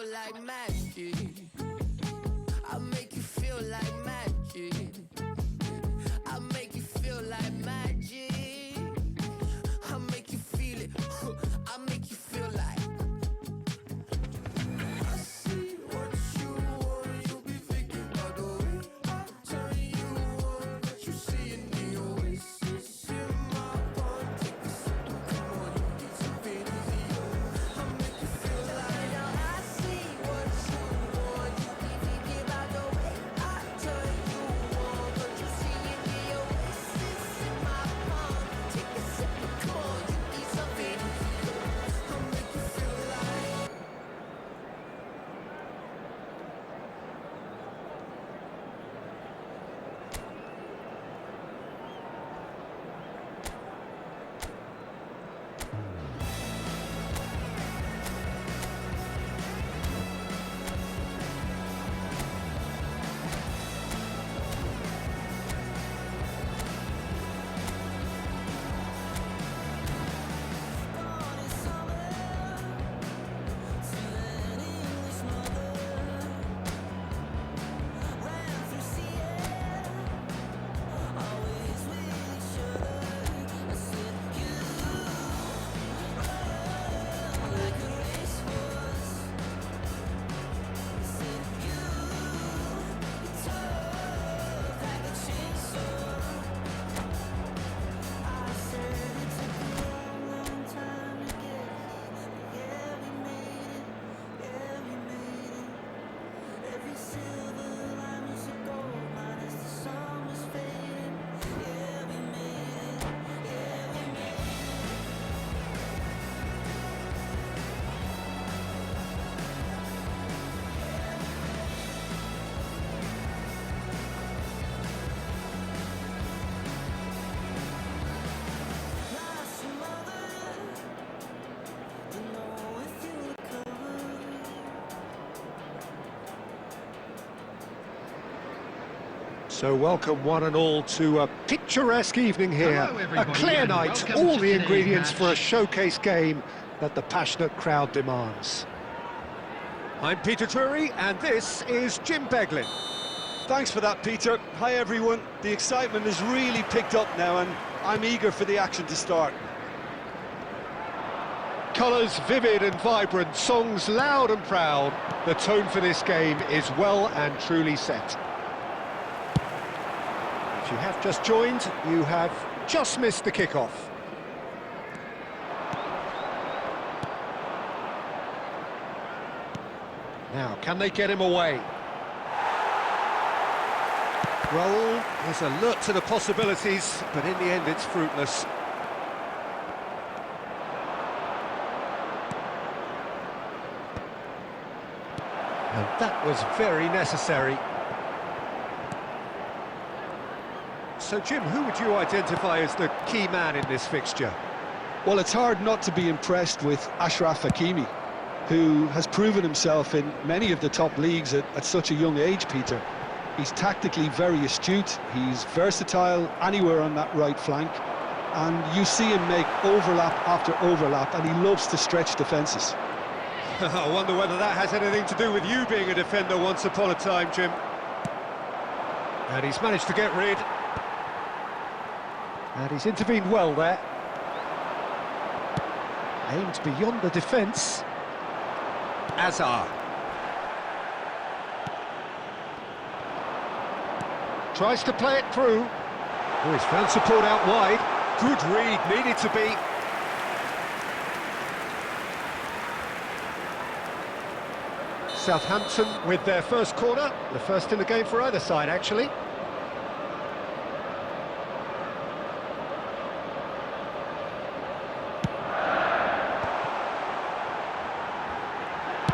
feel like magic. I'll make you feel like magic. I'll make you feel like magic. I'll make you feel it. I'll make you feel like. I see what you want. You'll be thinking about the way I turn you on. But you see it in your oasis in my palm. Take a sip, come on, you need something easier. I'll make you feel like. Now I see what you want. You be thinking about the way I turn you on. But you see it in your oasis in my palm. Take a sip, come on, you need something easier. I'll make you feel like. So welcome one and all to a picturesque evening here, Hello, a everybody, clear and night, welcome all to the today's ingredients for a match. showcase game that the passionate crowd demands. I'm Peter Drury and this is Jim Beglin. Thanks for that, Peter. Hi, everyone. The excitement has really picked up now, and I'm eager for the action to start. Colours vivid and vibrant, songs loud and proud. The tone for this game is well and truly set. If you have just joined, you have just missed the kickoff. Now, can they get him away? Raul is alert to the possibilities, but in the end it's fruitless. And that was very necessary. So, Jim, who would you identify as the key man in this fixture? Well, it's hard not to be impressed with Achraf Hakimi, who has proven himself in many of the top leagues at such a young age, Peter. He's tactically very astute, he's versatile anywhere on that right flank, and you see him make overlap after overlap, and he loves to stretch defences. I wonder whether that has anything to do with you being a defender once upon a time, Jim. And he's managed to get rid. And he's intervened well there. Aimed beyond the defence. Azar. Tries to play it through. Oh, he's found support out wide. Good read, needed to be. Southampton with their first corner, the first in the game for either side, actually.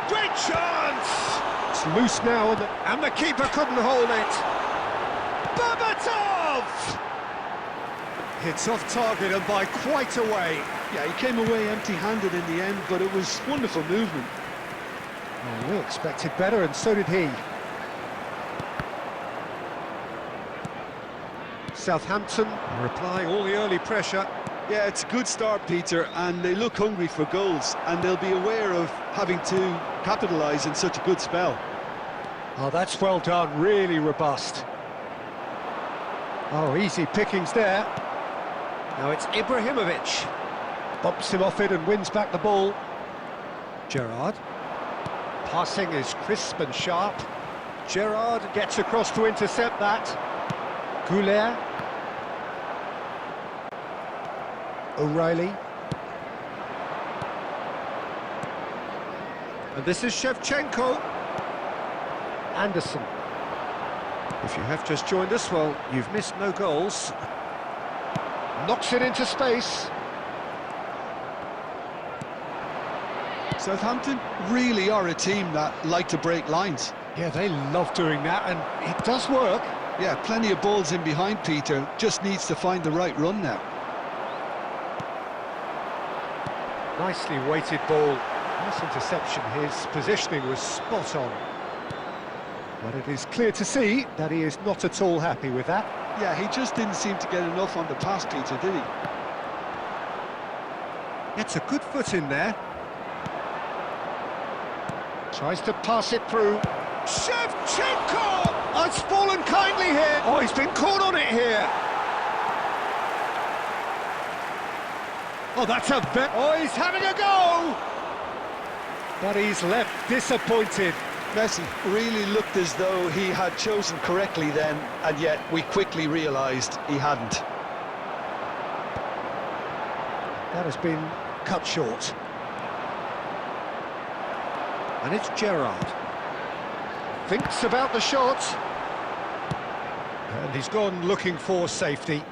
Great chance! It's loose now, and the keeper couldn't hold it. Berbatov! It's off target and by quite a way. Yeah, he came away empty-handed in the end, but it was wonderful movement. Well, we expected better, and so did he. Southampton are applying all the early pressure. Yeah, it's a good start, Peter, and they look hungry for goals, and they'll be aware of having to capitalise in such a good spell. Oh, that's well done, really robust. Oh, easy pickings there. Now it's Ibrahimovic. Bumps him off it and wins back the ball. Gerrard. Passing is crisp and sharp. Gerrard gets across to intercept that. Goulet. O'Reilly. And this is Shevchenko. Anderson. If you have just joined us, well, you've missed no goals. Knocks it into space. Southampton really are a team that like to break lines. Yeah, they love doing that, and it does work. Yeah, plenty of balls in behind Peter, just needs to find the right run now. Nicely weighted ball. Nice interception. His positioning was spot on. But it is clear to see that he is not at all happy with that. Yeah, he just didn't seem to get enough on the pass, Peter, did he? Gets a good foot in there. Tries to pass it through. Shevchenko! Oh, it's fallen kindly here. Oh, he's been caught on it here. Oh, that's a bet. Oh, he's having a go! But he's left disappointed. Messi really looked as though he had chosen correctly then, and yet we quickly realised he hadn't. That has been cut short. And it's Gerrard. Thinks about the shot. And he's gone looking for safety.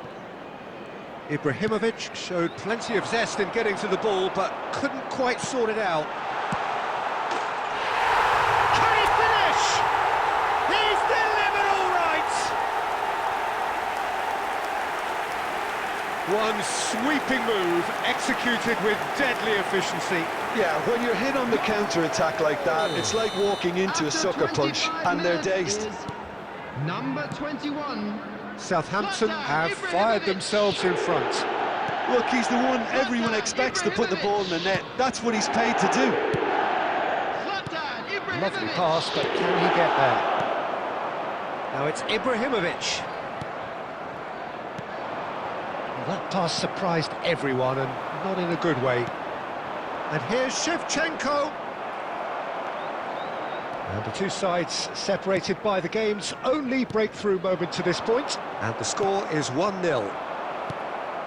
Ibrahimovic showed plenty of zest in getting to the ball, but couldn't quite sort it out. Can he finish? He's delivered all right! One sweeping move, executed with deadly efficiency. Yeah, when you're hit on the counter-attack like that, it's like walking into a sucker punch, and they're dazed. Number 21. Southampton have fired themselves in front. Look, he's the one everyone expects to put the ball in the net. That's what he's paid to do. Lovely pass, but can he get there? Now it's Ibrahimovic. Well, that pass surprised everyone, and not in a good way. And here's Shevchenko. And the two sides separated by the game's only breakthrough moment to this point. And the score is 1-0.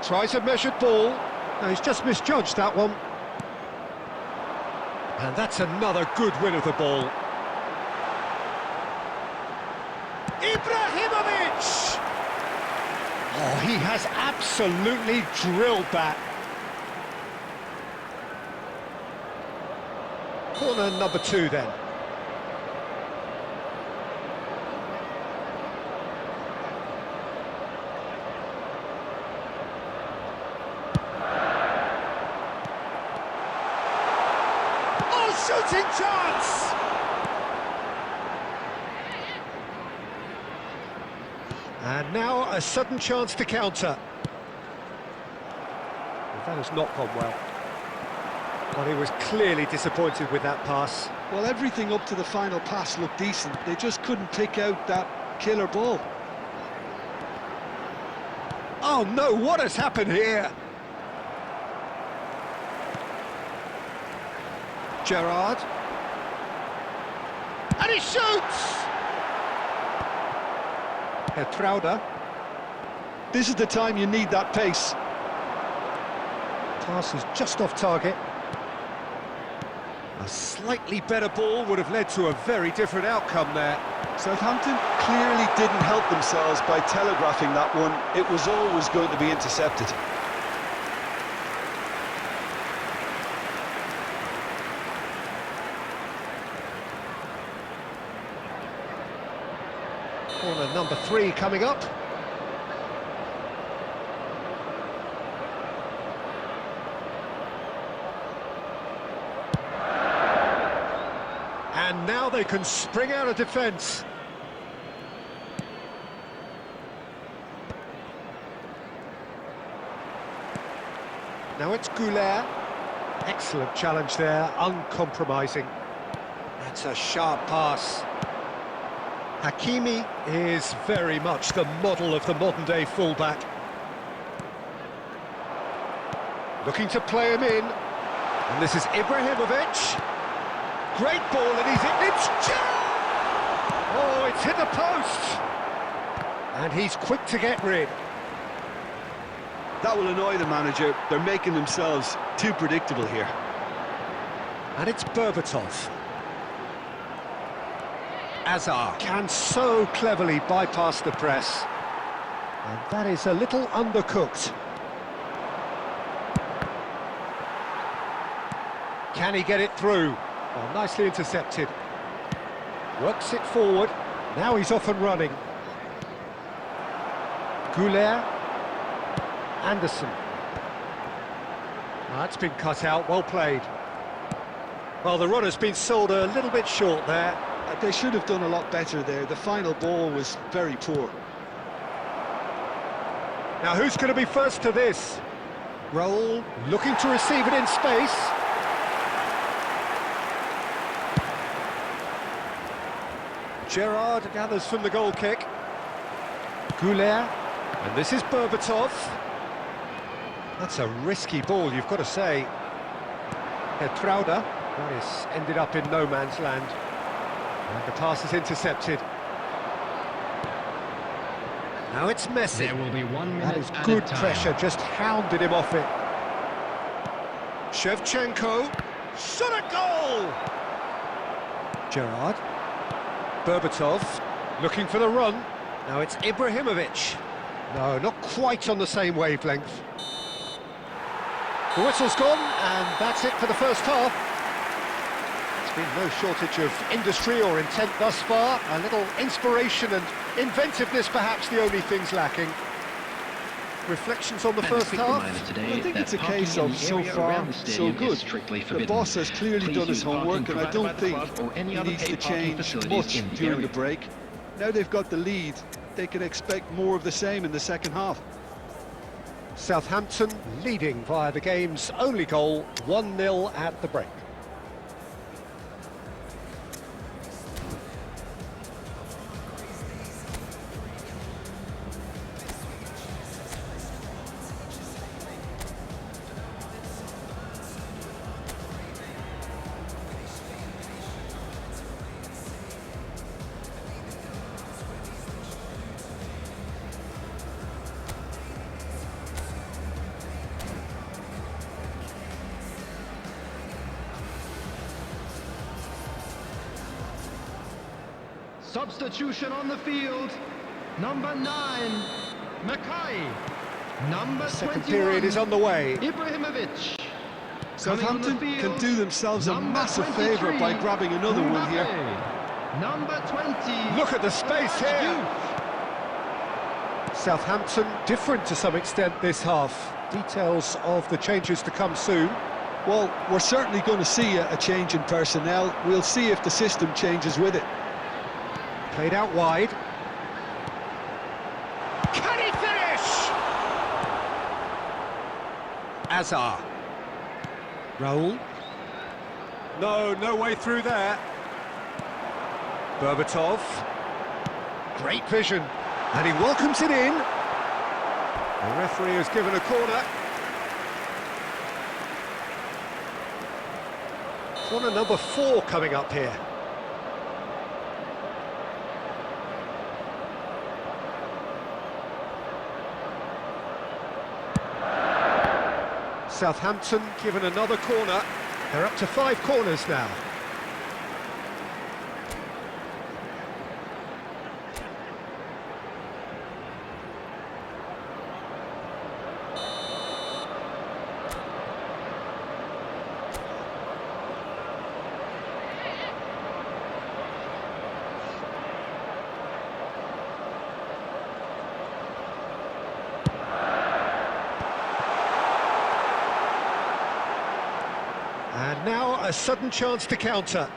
Tries a measured ball. No, he's just misjudged that one. And that's another good win of the ball. Ibrahimovic! Oh, he has absolutely drilled that. Corner number 2 then. Oh, shooting chance! And now a sudden chance to counter. Well, that has not gone well. Well, he was clearly disappointed with that pass. Well, everything up to the final pass looked decent. They just couldn't pick out that killer ball. Oh no, what has happened here? Gerrard. And he shoots! Petrauda. This is the time you need that pace. Pass is just off target. A slightly better ball would have led to a very different outcome there. Southampton clearly didn't help themselves by telegraphing that one. It was always going to be intercepted. Corner number 3 coming up. And now they can spring out of defence. Now it's Goulet. Excellent challenge there, uncompromising. That's a sharp pass. Hakimi is very much the model of the modern-day fullback. Looking to play him in. And this is Ibrahimovic. Great ball, and he's in. Oh, it's hit the post. And he's quick to get rid. That will annoy the manager. They're making themselves too predictable here. And it's Berbatov. Azar can so cleverly bypass the press. And that is a little undercooked. Can he get it through? Oh, nicely intercepted. Works it forward. Now he's off and running. Goulet. Anderson. That's been cut out, well played. Well, the runner's been sold a little bit short there. They should have done a lot better there. The final ball was very poor. Now who's going to be first to this? Raul looking to receive it in space. Gerrard gathers from the goal kick. Goulet, and this is Berbatov. That's a risky ball, you've got to say. Trauda, that is ended up in no man's land. And the pass is intercepted. Now it's Messi. There will be 1 minute. That is added good time. pressure, just hounded him off it. Shevchenko, shot at goal! Gerrard. Berbatov, looking for the run. Now it's Ibrahimovic. No, not quite on the same wavelength. The whistle's gone, and that's it for the first half. There's been no shortage of industry or intent thus far. A little inspiration and inventiveness, perhaps the only things lacking. Reflections on the And a first quick half? reminder today I think that it's a parking case in of the so area far, around the so stadium good. is strictly The forbidden. boss has clearly Please done his use parking homework, and I provided don't by the think club or any he other needs to paid parking change facilities much in the during area. the break. Now they've got the lead, they can expect more of the same in the second half. Southampton leading via the game's only goal, 1-0 at the break. Substitution on the field. Number 9, Mackay. Number Second 21, period is on the way. Ibrahimovic. Southampton Coming on the can field, do themselves a number massive 23, favour by grabbing another one here. Mbappe. Number 20. Look at the space here. Southampton different to some extent this half. Details of the changes to come soon. Well, we're certainly going to see a change in personnel. We'll see if the system changes with it. Played out wide. Can he finish? Azar. Raul. No way through there. Berbatov. Great vision. And he welcomes it in. The referee has given a corner. Corner number 4 coming up here. Southampton given another corner. They're up to 5 corners now. And now a sudden chance to counter.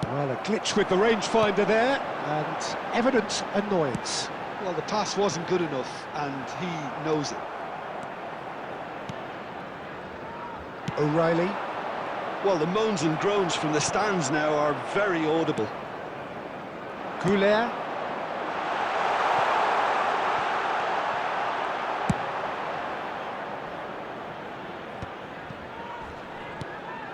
Well, a glitch with the rangefinder there, and evident annoyance. Well, the pass wasn't good enough, and he knows it. O'Reilly. Well, the moans and groans from the stands now are very audible. Goulet.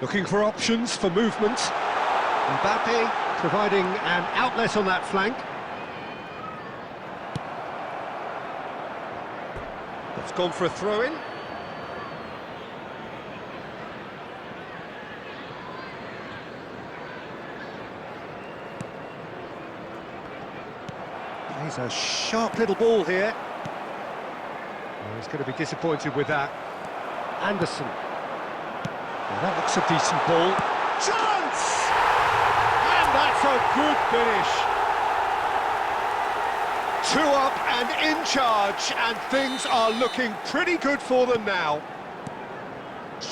Looking for options for movement. Mbappe providing an outlet on that flank. It's gone for a throw-in. He's a sharp little ball here. Oh, he's going to be disappointed with that. Anderson. Well, that looks a decent ball. Chance! And that's a good finish. 2 up and in charge, and things are looking pretty good for them now.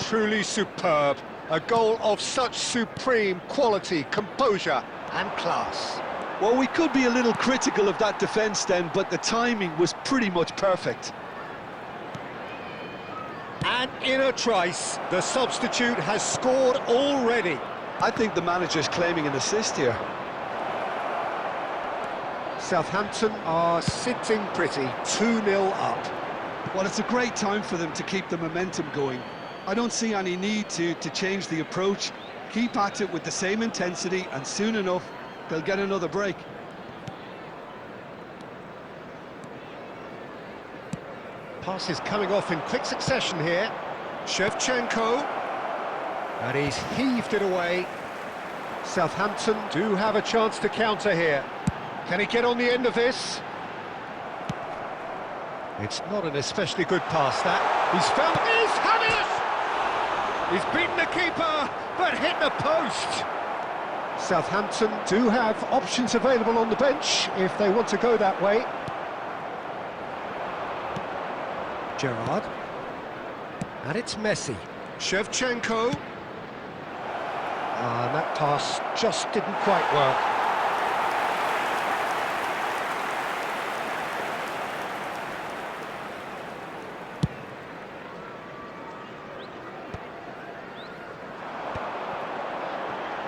Truly superb. A goal of such supreme quality, composure and class. Well, we could be a little critical of that defence then, but the timing was pretty much perfect. And in a trice, the substitute has scored already. I think the manager's claiming an assist here. Southampton are sitting pretty, 2-0 up. Well, it's a great time for them to keep the momentum going. I don't see any need to change the approach. Keep at it with the same intensity, and soon enough, they'll get another break. Passes coming off in quick succession here. Shevchenko. And he's heaved it away. Southampton do have a chance to counter here. Can he get on the end of this? It's not an especially good pass, that. He's found... He's having it! He's beaten the keeper, but hit the post. Southampton do have options available on the bench if they want to go that way. Gerrard. And it's Messi. Shevchenko. And that pass just didn't quite work.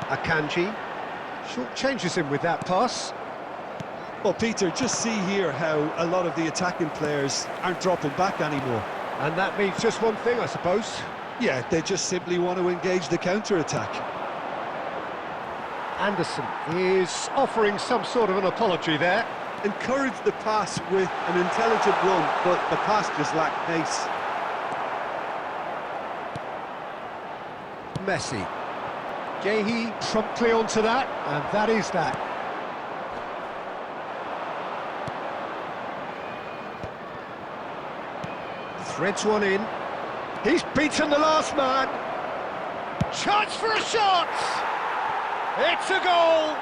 Akanji short changes him with that pass. Well, Peter, just see here how a lot of the attacking players aren't dropping back anymore. And that means just one thing, I suppose. Yeah, they just simply want to engage the counter-attack. Anderson is offering some sort of an apology there. Encouraged the pass with an intelligent run, but the pass just lacked pace. Messi. Gehi promptly onto that, and that is that. Threads one in. He's beaten the last man. Chance for a shot! It's a goal!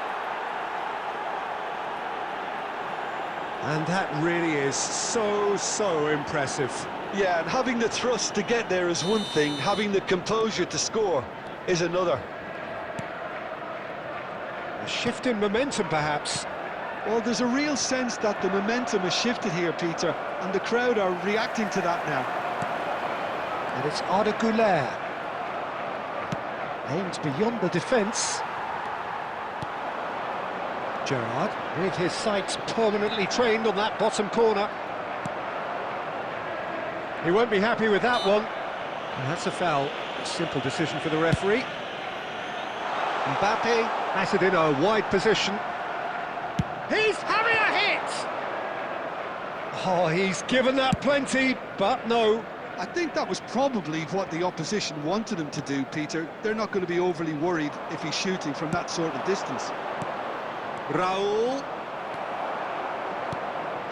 And that really is so impressive. Yeah, and having the thrust to get there is one thing, having the composure to score is another. A shift in momentum, perhaps. Well, there's a real sense that the momentum has shifted here, Peter, and the crowd are reacting to that now. And it's Arda Güler. Aimed beyond the defence. Gerrard, with his sights permanently trained on that bottom corner. He won't be happy with that one. And that's a foul. A simple decision for the referee. Mbappe has it in a wide position. He's having a hit! Oh, he's given that plenty, but no. I think that was probably what the opposition wanted him to do, Peter. They're not going to be overly worried if he's shooting from that sort of distance. Raul.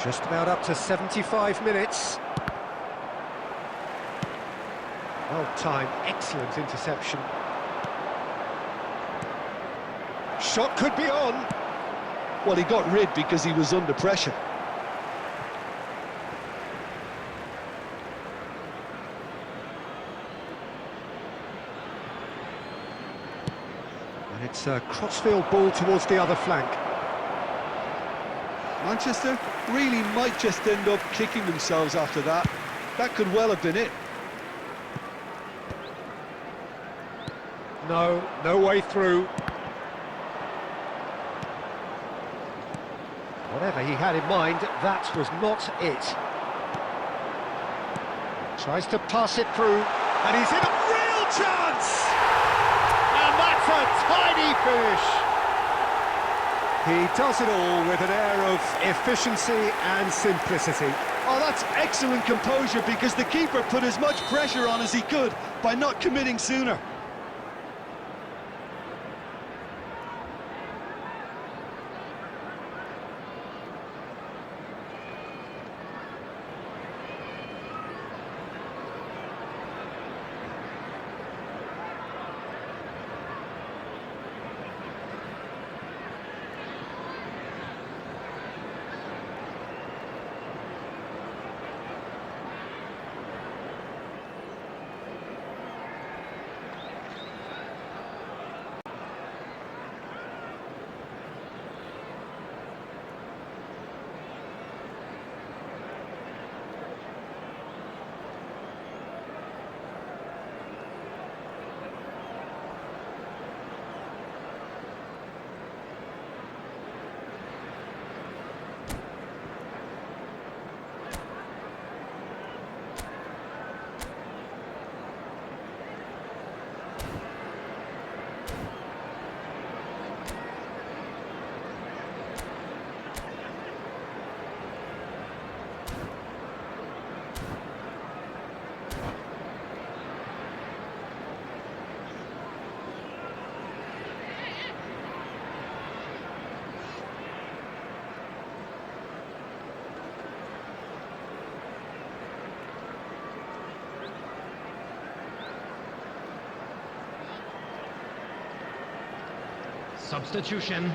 Just about up to 75 minutes. Well timed, excellent interception. Shot could be on. Well, he got rid because he was under pressure. And it's a crossfield ball towards the other flank. Manchester really might just end up kicking themselves after that. That could well have been it. No, no way through. Whatever he had in mind, that was not it. Tries to pass it through, and he's in a real chance! And that's a tiny finish! He does it all with an air of efficiency and simplicity. Oh, that's excellent composure, because the keeper put as much pressure on as he could by not committing sooner. Substitution.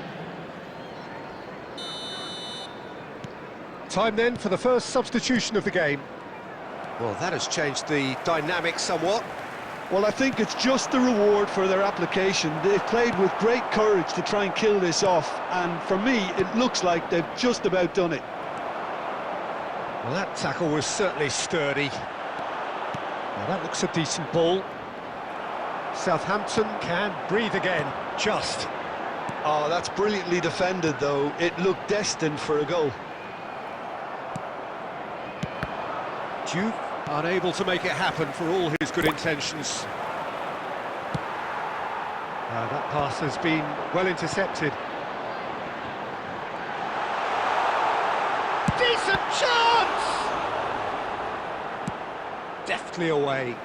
Time then for the first substitution of the game. Well, that has changed the dynamic somewhat. Well, I think it's just the reward for their application. They've played with great courage to try and kill this off, and for me, it looks like they've just about done it. Well, that tackle was certainly sturdy. Now, that looks a decent ball. Southampton can breathe again, just. Oh, that's brilliantly defended, though. It looked destined for a goal. Duke unable to make it happen for all his good intentions. That pass has been well intercepted. Decent chance! Deftly away.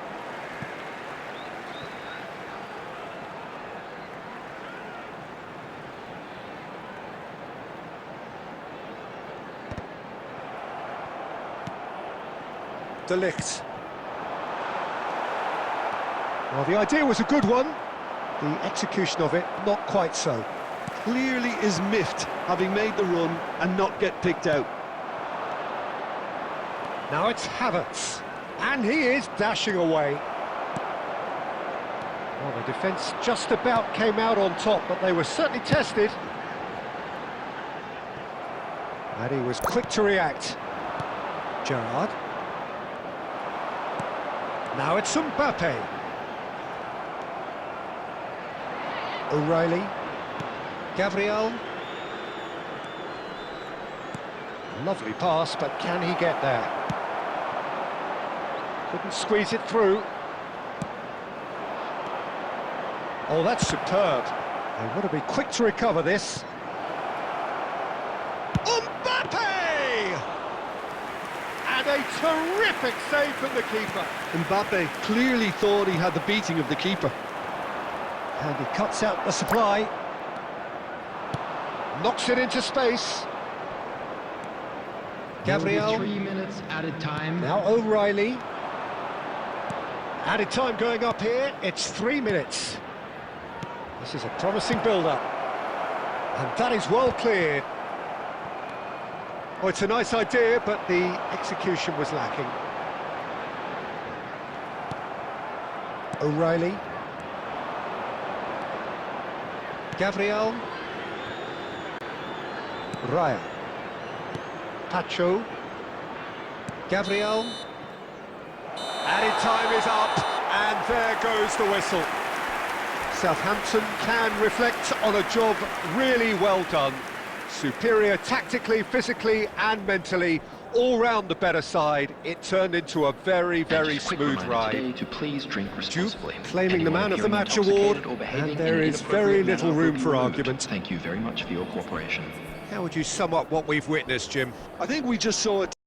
De Ligt. Well, the idea was a good one. The execution of it, not quite so. Clearly is miffed, having made the run and not get picked out. Now it's Havertz, and he is dashing away. Well, the defence just about came out on top, but they were certainly tested. And he was quick to react. Gerrard. Now it's Mbappe. O'Reilly. Gabriel. Lovely pass, but can he get there? Couldn't squeeze it through. Oh, that's superb. They want to be quick to recover this. Mbappe! And a terrific save from the keeper. Mbappe clearly thought he had the beating of the keeper. And he cuts out the supply. Knocks it into space. Gabriel. 3 minutes added time. Now O'Reilly. Added time going up here. It's 3 minutes. This is a promising build-up. And that is well cleared. Oh, it's a nice idea, but the execution was lacking. O'Reilly. Gabriel. Raya. Pacho. Gabriel. Added time is up, and there goes the whistle. Southampton can reflect on a job really well done. Superior tactically, physically and mentally, all round the better side. It turned into a very, very smooth ride. To please drink responsibly. Duke claiming the Anyone Man of the appearing Match intoxicated award, or behaving and there in an is very inappropriate little manner room will be for removed. argument. Thank you very much for your cooperation. How would you sum up what we've witnessed, Jim? I think we just saw it.